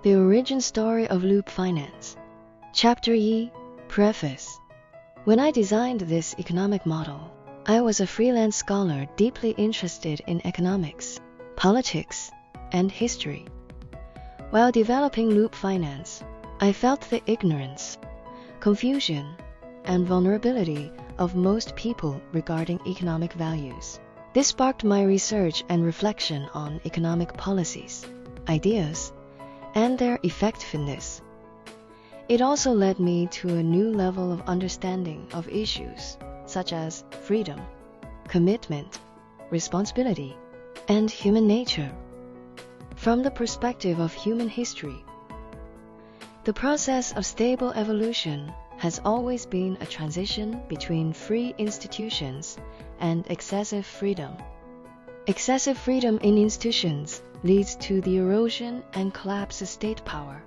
The Origin Story of Loop Finance. Chapter E. Preface. When I designed this economic model, I was a freelance scholar deeply interested in economics, politics, and history. While developing Loop Finance, I felt the ignorance, confusion, and vulnerability of most people regarding economic values. This sparked my research and reflection on economic policies, ideas, and their effectiveness. It also led me to a new level of understanding of issues such as freedom, commitment, responsibility, and human nature. From the perspective of human history, the process of stable evolution has always been a transition between free institutions and excessive freedom. Excessive freedom in institutions leads to the erosion and collapse of state power,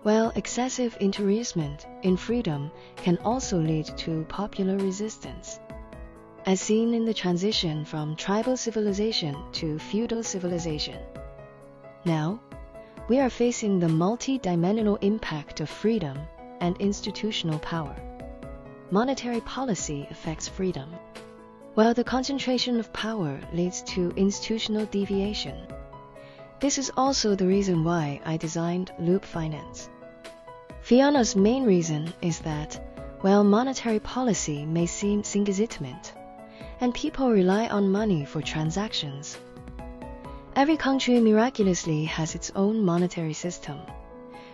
while excessive interest in freedom can also lead to popular resistance, as seen in the transition from tribal civilization to feudal civilization. Now, we are facing the multi-dimensional impact of freedom and institutional power. Monetary policy affects freedom, while the concentration of power leads to institutional deviation. This is also the reason why I designed Loop Finance. Fiona's main reason is that, while monetary policy may seem illegitimate, and people rely on money for transactions, every country miraculously has its own monetary system,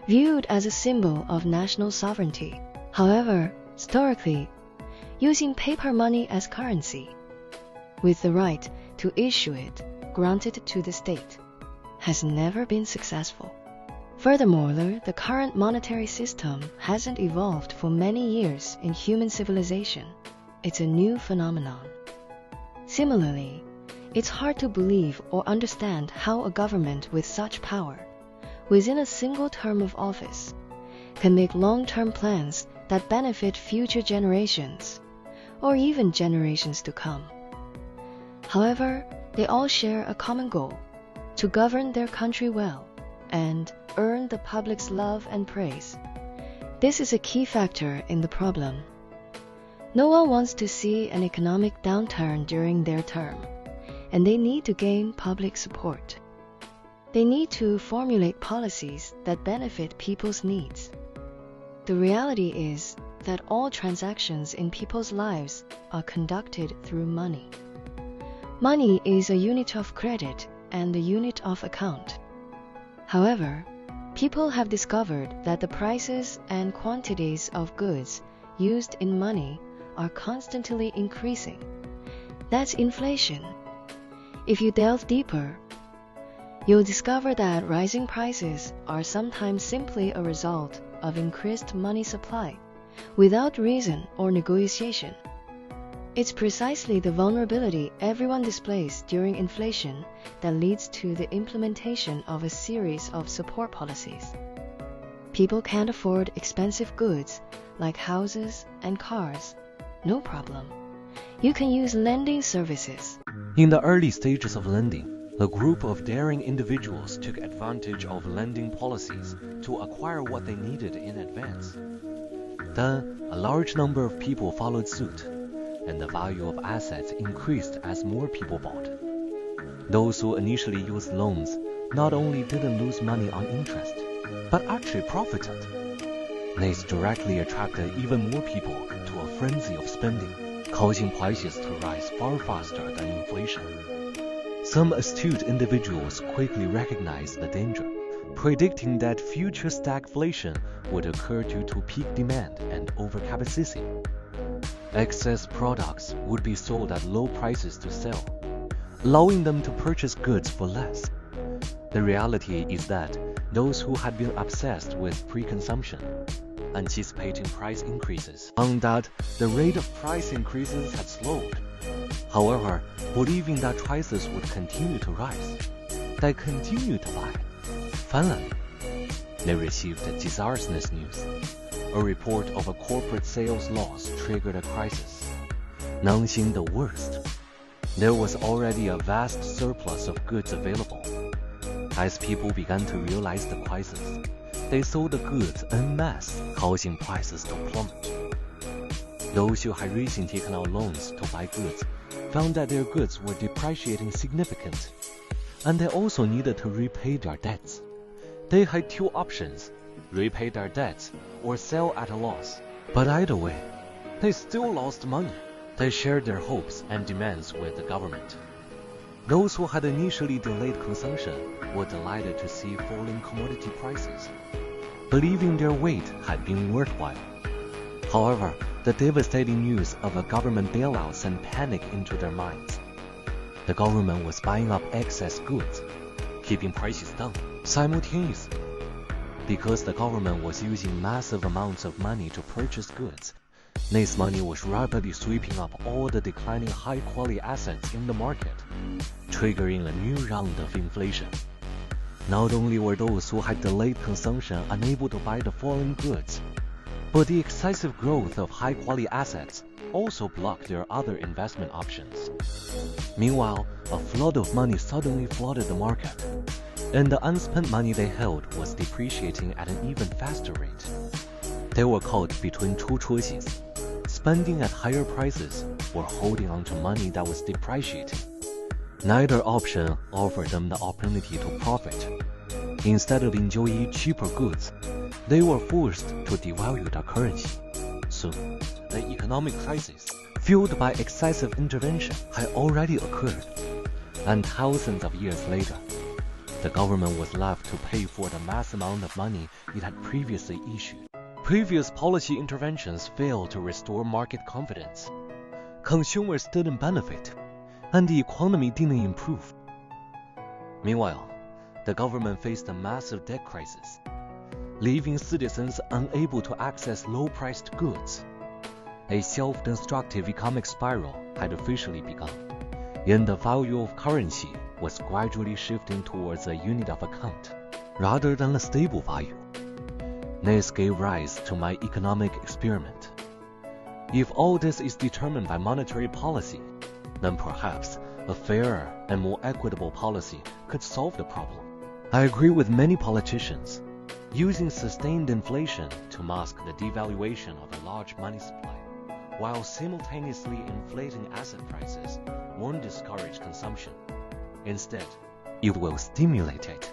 viewed as a symbol of national sovereignty. However, historically, using paper money as currency, with the right to issue it granted to the state, has never been successful. Furthermore, the current monetary system hasn't evolved for many years in human civilization. It's a new phenomenon. Similarly, it's hard to believe or understand how a government with such power, within a single term of office, can make long-term plans that benefit future generations, or even generations to come. However, they all share a common goal: to govern their country well and earn the public's love and praise. This is a key factor in the problem. No one wants to see an economic downturn during their term, and they need to gain public support. They need to formulate policies that benefit people's needs. The reality is that all transactions in people's lives are conducted through money. Money is a unit of credit and a unit of account. However, people have discovered that the prices and quantities of goods used in money are constantly increasing. That's inflation. If you delve deeper, you'll discover that rising prices are sometimes simply a result of increased money supply, without reason or negotiation. It's precisely the vulnerability everyone displays during inflation that leads to the implementation of a series of support policies. People can't afford expensive goods like houses and cars. No problem. You can use lending services. In the early stages of lending, a group of daring individuals took advantage of lending policies to acquire what they needed in advance. Then, a large number of people followed suit, and the value of assets increased as more people bought. Those who initially used loans not only didn't lose money on interest, but actually profited. This directly attracted even more people to a frenzy of spending, causing prices to rise far faster than inflation. Some astute individuals quickly recognized the danger, predicting that future stagflation would occur due to peak demand and overcapacity. Excess products would be sold at low prices to sell, allowing them to purchase goods for less. The reality is that those who had been obsessed with pre-consumption, anticipating price increases, found that the rate of price increases had slowed. However, believing that prices would continue to rise, they continued to buy. Finally, they received disastrous news. A report of a corporate sales loss triggered a crisis. Announcing the worst, there was already a vast surplus of goods available. As people began to realize the crisis, they sold the goods en masse, causing prices to plummet. Those who had recently taken out loans to buy goods found that their goods were depreciating significantly, and they also needed to repay their debts. They had two options: repay their debts or sell at a loss. But either way, they still lost money. They shared their hopes and demands with the government. Those who had initially delayed consumption were delighted to see falling commodity prices, believing their wait had been worthwhile. However, the devastating news of a government bailout sent panic into their minds. The government was buying up excess goods, keeping prices down simultaneously. Because the government was using massive amounts of money to purchase goods, this money was rapidly sweeping up all the declining high-quality assets in the market, triggering a new round of inflation. Not only were those who had delayed consumption unable to buy the falling goods, but the excessive growth of high-quality assets also blocked their other investment options. Meanwhile, a flood of money suddenly flooded the market, and the unspent money they held was depreciating at an even faster rate. They were caught between two choices: spending at higher prices or holding on to money that was depreciating. Neither option offered them the opportunity to profit. Instead of enjoying cheaper goods, they were forced to devalue their currency. Soon, the economic crisis, fueled by excessive intervention, had already occurred, and thousands of years later, the government was left to pay for the mass amount of money it had previously issued. Previous policy interventions failed to restore market confidence. Consumers didn't benefit, and the economy didn't improve. Meanwhile, the government faced a massive debt crisis, leaving citizens unable to access low-priced goods. A self-destructive economic spiral had officially begun, and the value of currency was gradually shifting towards a unit of account rather than a stable value. This gave rise to my economic experiment. If all this is determined by monetary policy, then perhaps a fairer and more equitable policy could solve the problem. I agree with many politicians. Using sustained inflation to mask the devaluation of a large money supply, while simultaneously inflating asset prices, won't discourage consumption. Instead, it will stimulate it.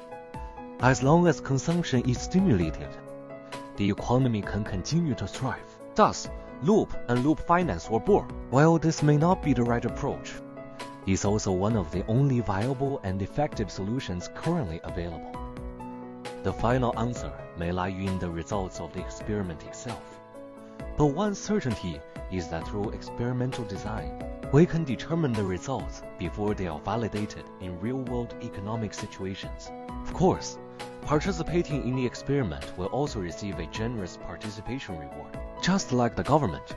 As long as consumption is stimulated, the economy can continue to thrive. Thus, loop and loop finance were born. While this may not be the right approach, it's also one of the only viable and effective solutions currently available. The final answer may lie in the results of the experiment itself. But one certainty is that through experimental design, we can determine the results before they are validated in real-world economic situations. Of course, participating in the experiment will also receive a generous participation reward, just like the government.